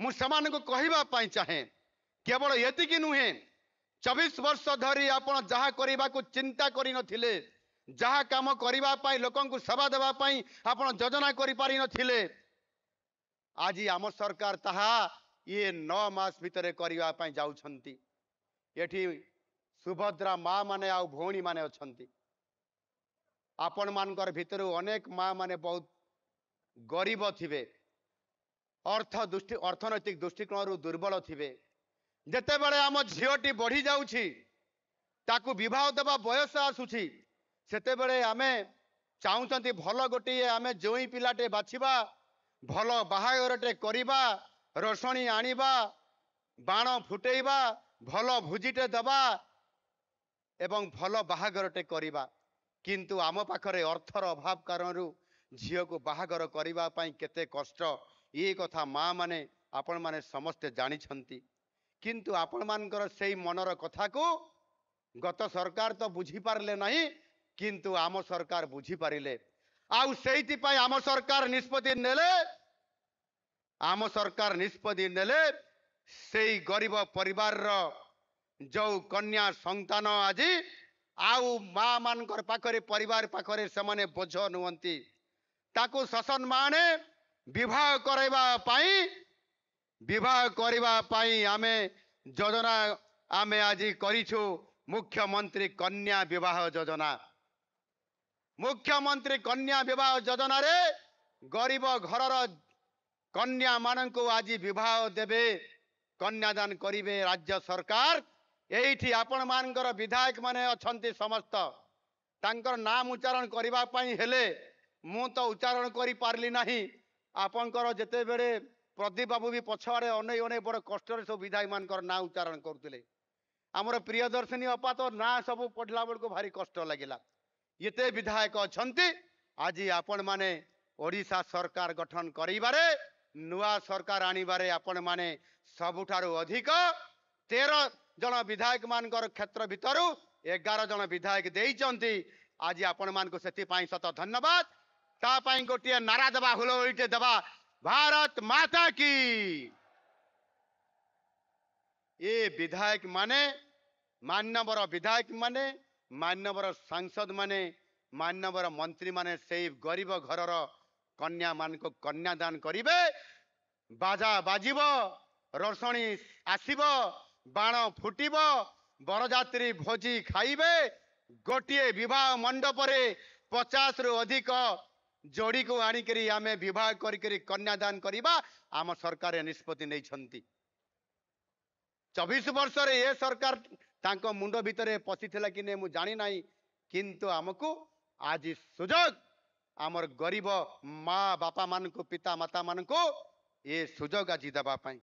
मुझे कहवाई चाहे केवल ये नुहे 24 वर्ष धरी आपण जहाँ करने को चिंता कर नथिले जहाँ काम करने लोक सेवा देवाई आप योजना कर आज आम सरकार ताहा ये 9 मास भितर करने जाउछंती। एठी सुभद्रा माँ माने आ भौणी माने अछंती। आपण मानकर भितर अनेक माँ माने बहुत गरीब थिबे अर्थनैतिक दृष्टिकोण दुर्बल थिबे जेते बेले आम झीटी बढ़ी जाउछि ताकू विवाह देवा बयस आसुछि सेते बेले आमे चाहूचंती भल गोटे आमे जोई पिलाटे बाछिबा भल बाहागरटे करिबा रसणी आनिबा बाण फुटेइबा भल भुजिटे दबा एवं भल बाहागरटे करिबा किंतु आम पाखरे अर्थर अभाव कारण झील को बाहागर करिबा पई केते कष्ट ये कथा माँ माने आपण माने समस्ते जानिछंती किंतु आपण मानकर सेई मनर कथा को गत सरकार तो बुझी पारले नहीं किंतु आम सरकार बुझी पारिले आउ सेइति पई आम सरकार निष्पत्ति नेले आम सरकार निष्पत्ति नेले सेई गरीब परिवार रो जो कन्या संतान आज आउ माँ मानकर पाखरे परिवार पाखरे से बोझ नुहंती ताकू शासन माने विवाह करवा पाई आमे योजना आमे आज करिछु मुख्यमंत्री कन्या विवाह योजना। मुख्यमंत्री कन्या विवाह योजना रे गरीब घरर कन्या मानंको आज विवाह देबे कन्यादान करिवे राज्य सरकार। एठी आपण मानकर विधायक माने अछंती समस्त तांकर नाम उच्चारण करिबा पई हेले मु तो उच्चारण करि पारली नाही आपनकर जेते बेले प्रदीप बाबू भी पछाड़े अनै अनै बड़ कष्ट सब विधायक मानकर ना उच्चारण करते आमर प्रियदर्शनी अपा तो ना सब पढ़ला बेल को भारी कष्ट लगिला ये विधायक अछंती आज आपण माने ओडिशा सरकार गठन करिबारे नुआ सरकार आनिबारे आपण माने सबुठारु अधिक 13 जन विधायक मानकर क्षेत्र भितरु 11 जन विधायक देइचंती आज आपण मानको सेति पई सत धन्यवाद ता पई गोटिए नारा दबा हुलोइटे दबा भारत माता की। ये विधायक माने मान्यवर विधायक माने मान्यवर सांसद माने मान्यवर मंत्री माने से गरीब घरर कन्या मान को कन्यादान करिवे बाजा बाजिब रसणी आसिब बाण फुटिब बरजात्री भोजी खाइबे गोटिए विवाह मंडप रे 50 रु अधिक जोड़ी को आनिकरी आमे विवाह करिकरी कन्यादान करिबा आम सरकार निष्पत्ति नहीं छंती। 24 वर्ष रे ये सरकार तांको मुंड भितरे पशिथिला कि ने मु जानि नाही किंतु आमको आज सुजोग आमर गरीब माँ बापा मान को पिता माता मान को ये सुजोग आज दबा पाई।